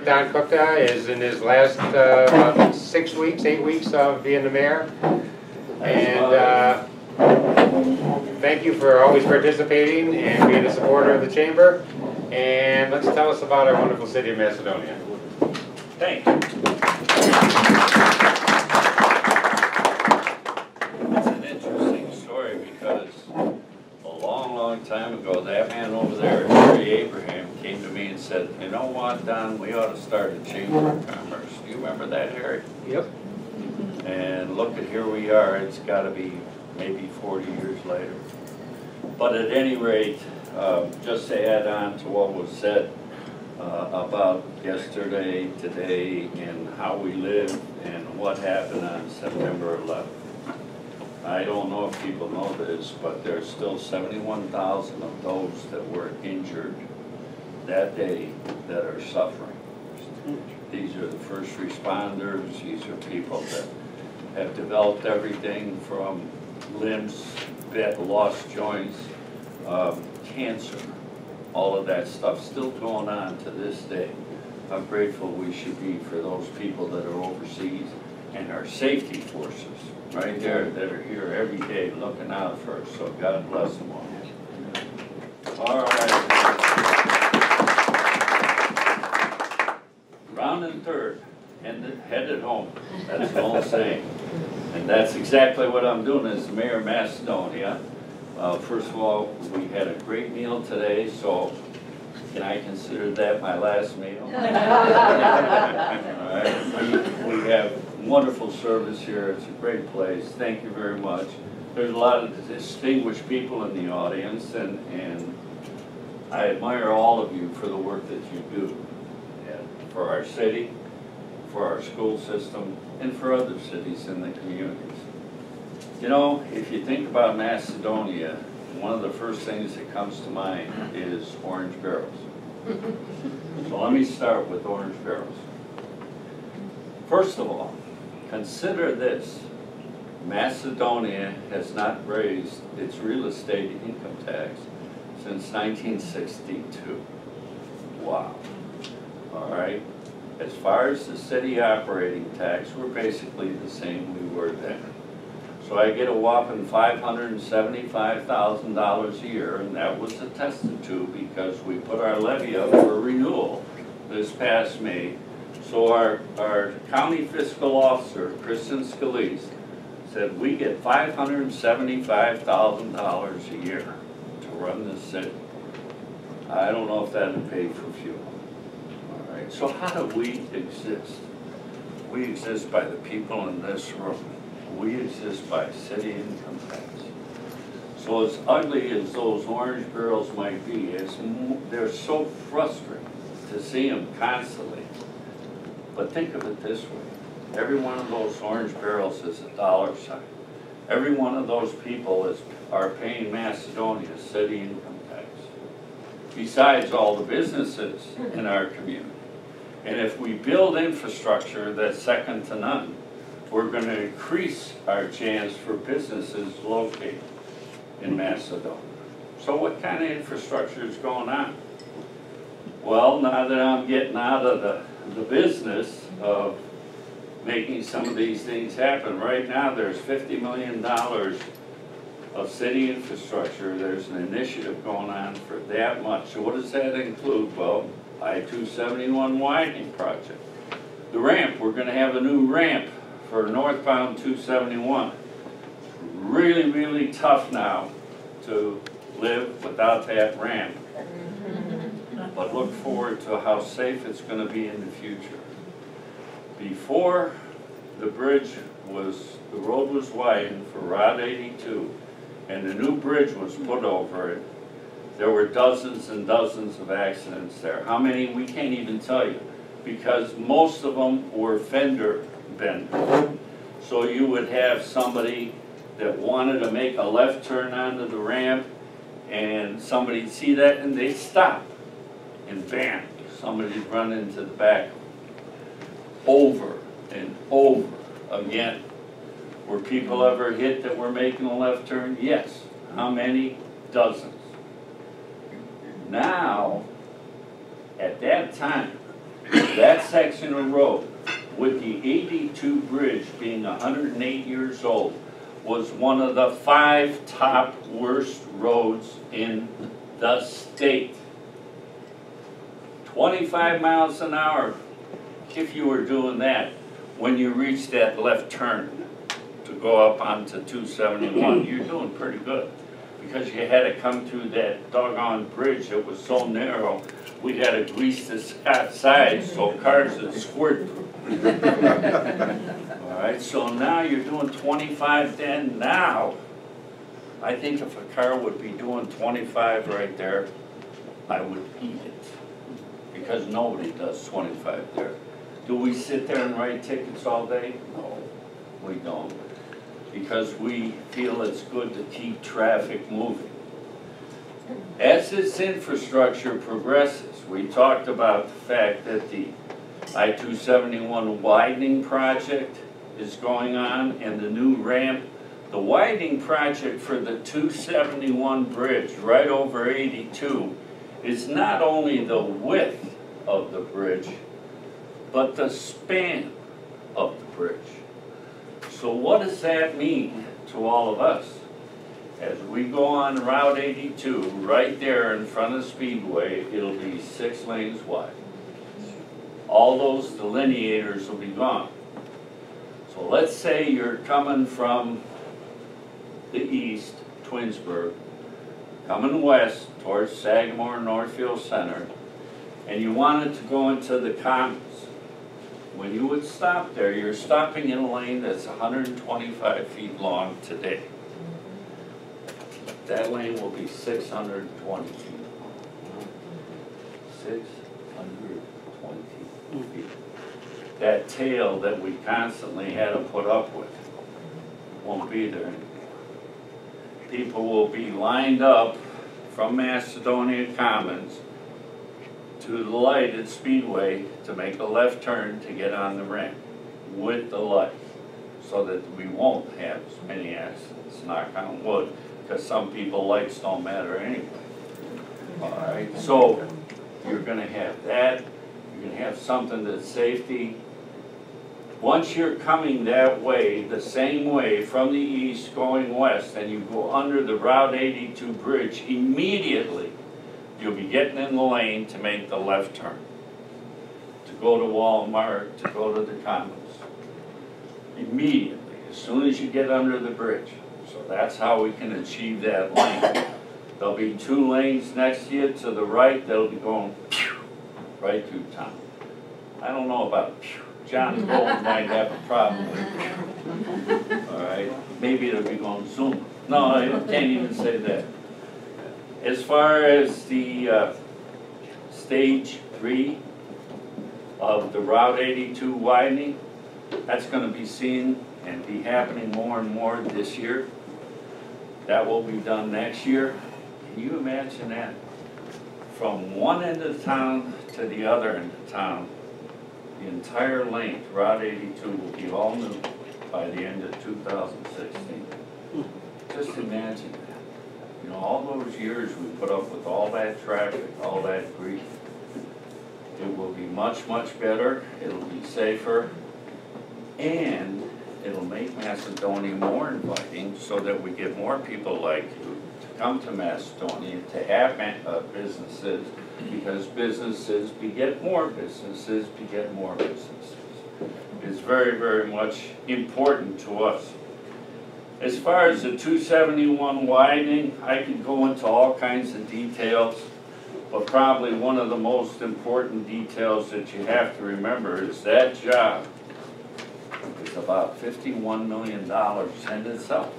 Don Kuchta is in his last about 6 weeks, 8 weeks of being the mayor. And thank you for always participating and being a supporter of the chamber. And let's tell us about our wonderful city of Macedonia. Thank you. It's an interesting story because a long, long time ago, that man over there, Harry Abraham, came to me and said, "You know what, Don, we ought to start a chamber of commerce." Do you remember that, Harry? Yep. And look at here we are. It's got to be maybe 40 years later. But at any rate, just to add on to what was said about yesterday, today, and how we live and what happened on September 11th. I don't know if people know this, but there's still 71,000 of those that were injured that day that are suffering. These are the first responders. These are people that have developed everything from limbs, lost joints, cancer, all of that stuff still going on to this day. How grateful we should be for those people that are overseas and our safety forces right there that are here every day looking out for us. So God bless them all. All right. Round and third, headed home. That's the whole saying. And that's exactly what I'm doing as the mayor of Macedonia. First of all, we had a great meal today, so can I consider that my last meal? All right. We have wonderful service here. It's a great place. Thank you very much. There's a lot of distinguished people in the audience, and I admire all of you for the work that you do, and for our city, for our school system, and for other cities in the communities. You know, if you think about Macedonia, one of the first things that comes to mind is orange barrels. So let me start with orange barrels. First of all, consider this. Macedonia has not raised its real estate income tax since 1962. Wow. All right. As far as the city operating tax, we're basically the same we were then. So I get a whopping $575,000 a year, and that was attested to because we put our levy up for renewal this past May. So our county fiscal officer, Kristen Scalise, said we get $575,000 a year to run this city. I don't know if that would pay for fuel. All right. So how do we exist? We exist by the people in this room. We exist by city income tax. So as ugly as those orange barrels might be, they're so frustrating to see them constantly. But think of it this way. Every one of those orange barrels is a dollar sign. Every one of those people are paying Macedonia's city income tax. Besides all the businesses in our community. And if we build infrastructure that's second to none, we're going to increase our chance for businesses located in Macedonia. So what kind of infrastructure is going on? Well, now that I'm getting out of the business of making some of these things happen, right now there's $50 million of city infrastructure. There's an initiative going on for that much. So what does that include? Well, I-271 widening project. The ramp, we're going to have a new ramp for northbound 271. Really, really tough now to live without that ramp. But look forward to how safe it's going to be in the future. Before the road was widened for Route 82, and the new bridge was put over it, there were dozens and dozens of accidents there. How many? We can't even tell you, because most of them were fender benders. So you would have somebody that wanted to make a left turn onto the ramp, and somebody'd see that and they'd stop, and bam, somebody'd run into the back. Over and over again. Were people ever hit that were making a left turn? Yes. How many? Dozens. Now, at that time, that section of road, with the 82 bridge being 108 years old, was one of the 5 top worst roads in the state. 25 miles an hour, if you were doing that, when you reach that left turn to go up onto 271, you're doing pretty good. Because you had to come through that doggone bridge that was so narrow, we had to grease the sides so cars would squirt through. All right, so now you're doing 25 then. Now, I think if a car would be doing 25 right there, I would eat it. Because nobody does 25 there. Do we sit there and write tickets all day? No, we don't. Because we feel it's good to keep traffic moving. As this infrastructure progresses, we talked about the fact that the I-271 widening project is going on and the new ramp. The widening project for the 271 bridge right over 82 is not only the width of the bridge, but the span of the bridge. So what does that mean to all of us? As we go on Route 82, right there in front of Speedway, it'll be 6 lanes wide. All those delineators will be gone. So let's say you're coming from the east, Twinsburg, coming west towards Sagamore, Northfield Center, and you wanted to go into the Commons. When you would stop there, you're stopping in a lane that's 125 feet long today. That lane will be 620 feet. 620 feet. That tail that we constantly had to put up with won't be there anymore. People will be lined up from Macedonia Commons to the light at Speedway to make a left turn to get on the ramp with the light, so that we won't have as many accidents, knock on wood, because some people lights don't matter anyway. All right, so you're going to have that. You're going to have something that's safety. Once you're coming that way, the same way from the east going west, and you go under the Route 82 bridge, immediately you'll be getting in the lane to make the left turn, to go to Walmart, to go to the Commons. Immediately, as soon as you get under the bridge. So that's how we can achieve that lane. There'll be 2 lanes next to you to the right that'll be going right through town. I don't know about John Gold might have a problem with it. All right, maybe it'll be going zoom. No, I can't even say that. As far as the stage 3 of the Route 82 widening, that's going to be seen and be happening more and more this year. That will be done next year. Can you imagine that? From one end of town to the other end of town, the entire length, Route 82, will be all new by the end of 2016. Just imagine that. You know, all those years we put up with all that traffic, all that grief. It will be much, much better. It'll be safer. And it'll make Macedonia more inviting so that we get more people like you to come to Macedonia, to have businesses, because businesses beget more businesses, beget more businesses. It's very, very much important to us. As far as the 271 widening, I could go into all kinds of details, but probably one of the most important details that you have to remember is that job is about $51 million in itself.